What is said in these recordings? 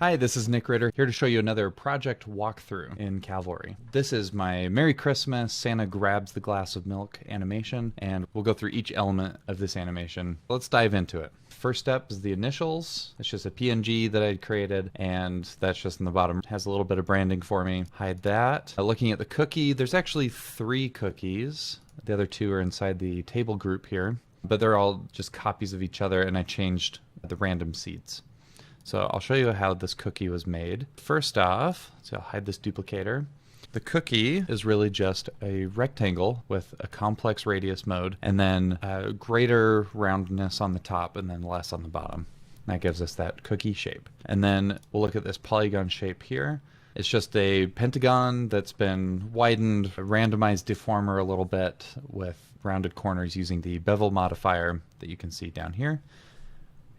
Hi, this is Nick Ritter, here to show you another project walkthrough in Cavalry. This is my Merry Christmas, Santa grabs the glass of milk animation, and we'll go through each element of this animation. Let's dive into it. First step is the initials. It's just a PNG that I created, and that's just in the bottom. It has a little bit of branding for me. Hide that. Looking at the cookie, there's actually 3 cookies. The other 2 are inside the table group here, but they're all just copies of each other, and I changed the random seeds. So I'll show you how this cookie was made. First off, so I'll hide this duplicator. The cookie is really just a rectangle with a complex radius mode and then a greater roundness on the top and then less on the bottom. That gives us that cookie shape. And then we'll look at this polygon shape here. It's just a pentagon that's been widened, randomized deformer a little bit with rounded corners using the bevel modifier that you can see down here.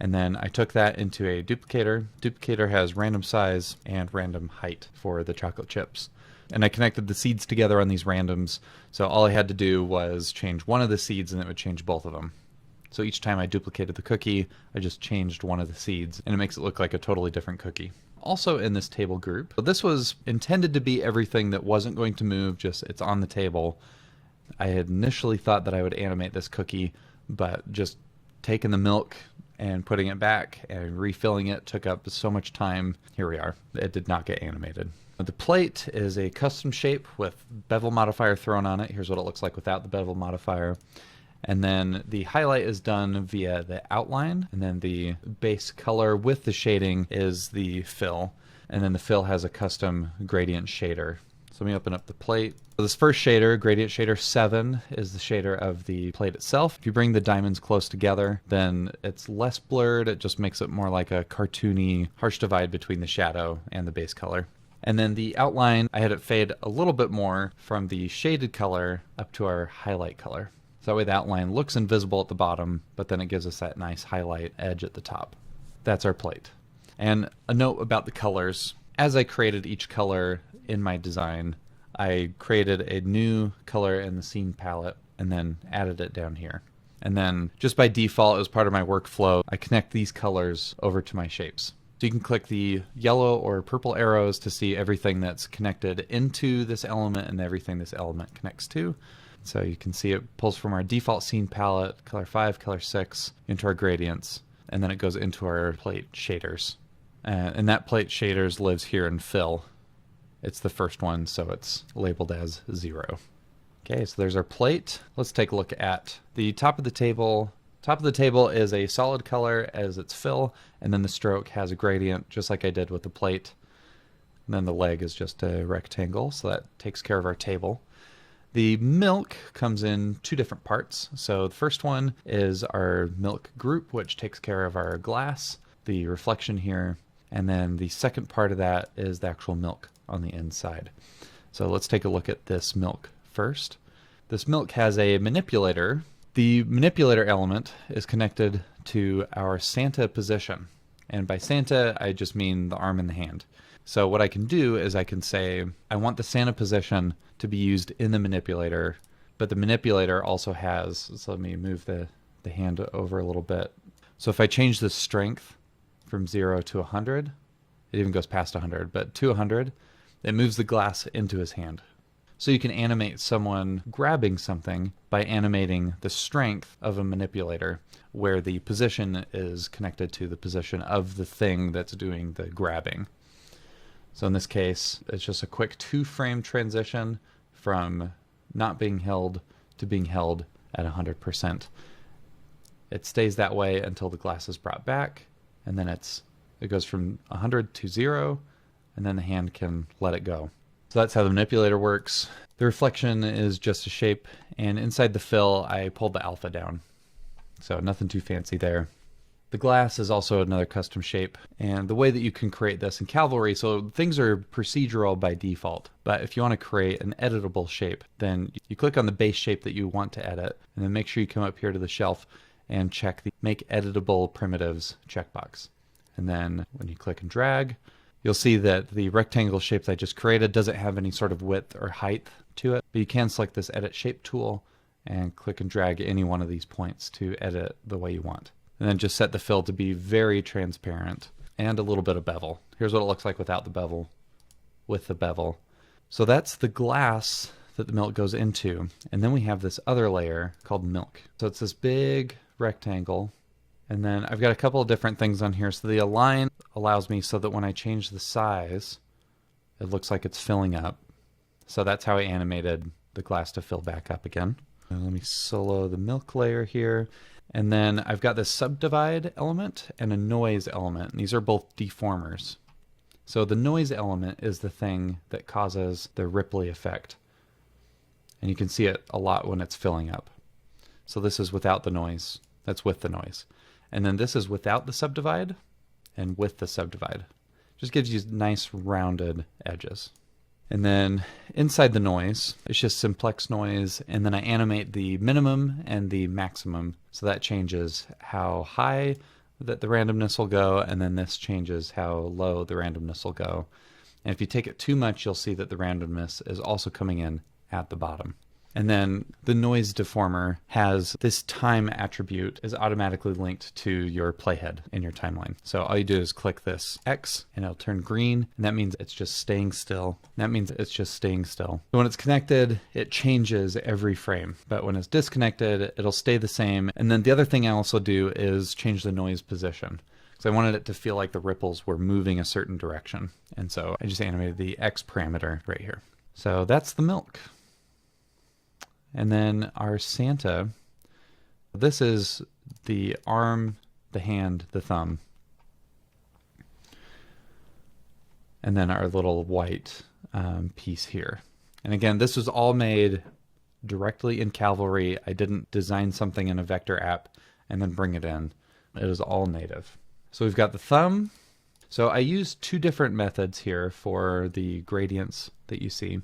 And then I took that into a duplicator. Duplicator has random size and random height for the chocolate chips. And I connected the seeds together on these randoms, so all I had to do was change one of the seeds and it would change both of them. So each time I duplicated the cookie, I just changed one of the seeds, and it makes it look like a totally different cookie. Also in this table group, this was intended to be everything that wasn't going to move, just it's on the table. I had initially thought that I would animate this cookie, but just taking the milk and putting it back and refilling it took up so much time. Here we are. It did not get animated. The plate is a custom shape with bevel modifier thrown on it. Here's what it looks like without the bevel modifier. And then the highlight is done via the outline, and then the base color with the shading is the fill. And then the fill has a custom gradient shader. So let me open up the plate. So this first shader, Gradient Shader 7, is the shader of the plate itself. If you bring the diamonds close together, then it's less blurred. It just makes it more like a cartoony harsh divide between the shadow and the base color. And then the outline, I had it fade a little bit more from the shaded color up to our highlight color. So that way the outline looks invisible at the bottom, but then it gives us that nice highlight edge at the top. That's our plate. And a note about the colors. As I created each color in my design, I created a new color in the scene palette and then added it down here. And then just by default, as part of my workflow, I connect these colors over to my shapes. So you can click the yellow or purple arrows to see everything that's connected into this element and everything this element connects to. So you can see it pulls from our default scene palette, color 5, color 6, into our gradients, and then it goes into our plate shaders. And that plate shaders lives here in fill. It's the first one, so it's labeled as 0. Okay, so there's our plate. Let's take a look at the top of the table. Top of the table is a solid color as its fill, and then the stroke has a gradient, just like I did with the plate. And then the leg is just a rectangle, so that takes care of our table. The milk comes in 2 different parts. So the first one is our milk group, which takes care of our glass, the reflection here, and then the second part of that is the actual milk on the inside. So let's take a look at this milk first. This milk has a manipulator. The manipulator element is connected to our Santa position. And by Santa, I just mean the arm and the hand. So what I can do is I can say, I want the Santa position to be used in the manipulator, but the manipulator also has, so let me move the hand over a little bit. So if I change the strength from 0 to 100, it even goes past 100, but to 100, it moves the glass into his hand. So you can animate someone grabbing something by animating the strength of a manipulator, where the position is connected to the position of the thing that's doing the grabbing. So in this case, it's just a quick 2-frame transition from not being held to being held at 100%. It stays that way until the glass is brought back, and then it goes from 100 to 0, and then the hand can let it go. So that's how the manipulator works. The reflection is just a shape, and inside the fill, I pulled the alpha down. So nothing too fancy there. The glass is also another custom shape, and the way that you can create this in Cavalry, so things are procedural by default, but if you want to create an editable shape, then you click on the base shape that you want to edit, and then make sure you come up here to the shelf and check the Make Editable Primitives checkbox. And then when you click and drag, you'll see that the rectangle shape that I just created doesn't have any sort of width or height to it, but you can select this Edit Shape tool and click and drag any one of these points to edit the way you want. And then just set the fill to be very transparent and a little bit of bevel. Here's what it looks like without the bevel, with the bevel. So that's the glass that the milk goes into. And then we have this other layer called milk. So it's this big rectangle. And then I've got a couple of different things on here. So the align allows me so that when I change the size, it looks like it's filling up. So that's how I animated the glass to fill back up again. Let me solo the milk layer here. And then I've got this subdivide element and a noise element. And these are both deformers. So the noise element is the thing that causes the ripply effect. And you can see it a lot when it's filling up. So this is without the noise. That's with the noise. And then this is without the subdivide and with the subdivide. Just gives you nice rounded edges. And then inside the noise, it's just simplex noise. And then I animate the minimum and the maximum. So that changes how high that the randomness will go. And then this changes how low the randomness will go. And if you take it too much, you'll see that the randomness is also coming in at the bottom. And then the noise deformer has this time attribute is automatically linked to your playhead in your timeline. So all you do is click this X and it'll turn green. And that means it's just staying still. That means it's just staying still. So when it's connected, it changes every frame. But when it's disconnected, it'll stay the same. And then the other thing I also do is change the noise position. So I wanted it to feel like the ripples were moving a certain direction. And so I just animated the X parameter right here. So that's the milk. And then our Santa, this is the arm, the hand, the thumb. And then our little white piece here. And again, this was all made directly in Cavalry. I didn't design something in a vector app and then bring it in. It is all native. So we've got the thumb. So I used two different methods here for the gradients that you see.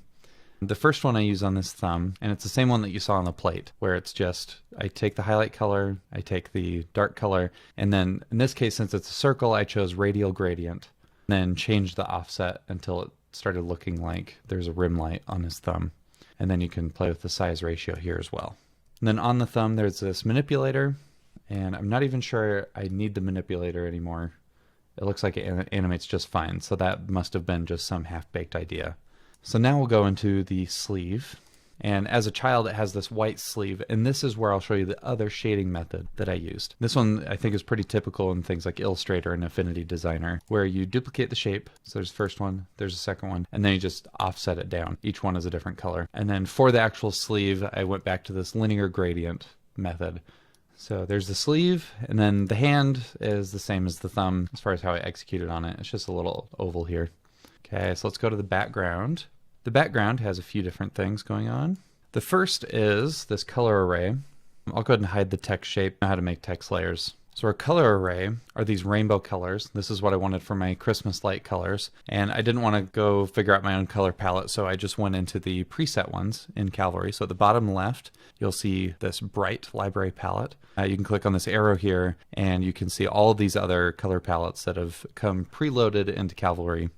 The first one I use on this thumb, and it's the same one that you saw on the plate, where it's just, I take the highlight color, I take the dark color, and then in this case, since it's a circle, I chose radial gradient, then changed the offset until it started looking like there's a rim light on his thumb. And then you can play with the size ratio here as well. And then on the thumb, there's this manipulator, and I'm not even sure I need the manipulator anymore. It looks like it animates just fine, so that must have been just some half-baked idea. So now we'll go into the sleeve. And as a child, it has this white sleeve. And this is where I'll show you the other shading method that I used. This one I think is pretty typical in things like Illustrator and Affinity Designer, where you duplicate the shape. So there's the first one, there's the second one, and then you just offset it down. Each one is a different color. And then for the actual sleeve, I went back to this linear gradient method. So there's the sleeve, and then the hand is the same as the thumb as far as how I executed on it. It's just a little oval here. Okay, so let's go to the background. The background has a few different things going on. The first is this color array. I'll go ahead and hide the text shape. I know how to make text layers. So our color array are these rainbow colors. This is what I wanted for my Christmas light colors. And I didn't want to go figure out my own color palette, so I just went into the preset ones in Cavalry. So at the bottom left, you'll see this bright library palette. You can click on this arrow here, and you can see all of these other color palettes that have come preloaded into Cavalry.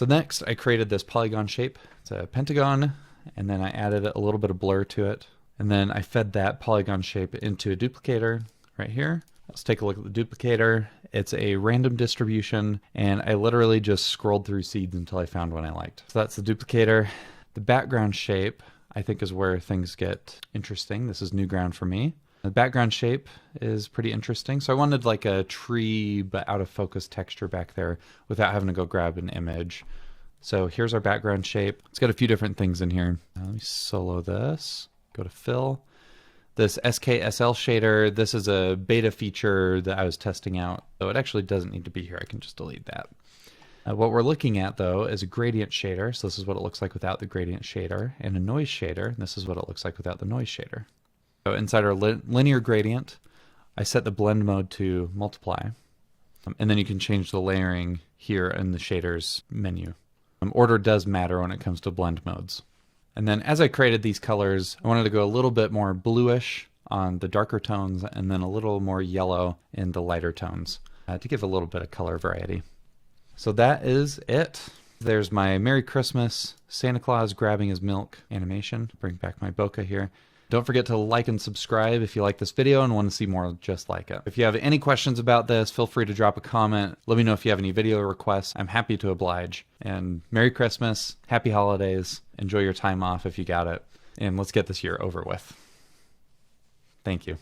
So next, I created this polygon shape. It's a pentagon, and then I added a little bit of blur to it. And then I fed that polygon shape into a duplicator right here. Let's take a look at the duplicator. It's a random distribution, and I literally just scrolled through seeds until I found one I liked. So that's the duplicator. The background shape, I think, is where things get interesting. This is new ground for me. The background shape is pretty interesting. So I wanted like a tree, but out of focus texture back there without having to go grab an image. So here's our background shape. It's got a few different things in here. Let me solo this, go to fill. This SKSL shader, this is a beta feature that I was testing out. So it actually doesn't need to be here. I can just delete that. What we're looking at though is a gradient shader. So this is what it looks like without the gradient shader, and a noise shader. And this is what it looks like without the noise shader. So inside our linear gradient, I set the blend mode to multiply. And then you can change the layering here in the shaders menu. Order does matter when it comes to blend modes. And then as I created these colors, I wanted to go a little bit more bluish on the darker tones and then a little more yellow in the lighter tones to give a little bit of color variety. So that is it. There's my Merry Christmas, Santa Claus grabbing his milk animation. Bring back my bokeh here. Don't forget to like and subscribe if you like this video and want to see more just like it. If you have any questions about this, feel free to drop a comment. Let me know if you have any video requests. I'm happy to oblige. And Merry Christmas, Happy Holidays, enjoy your time off if you got it, and let's get this year over with. Thank you.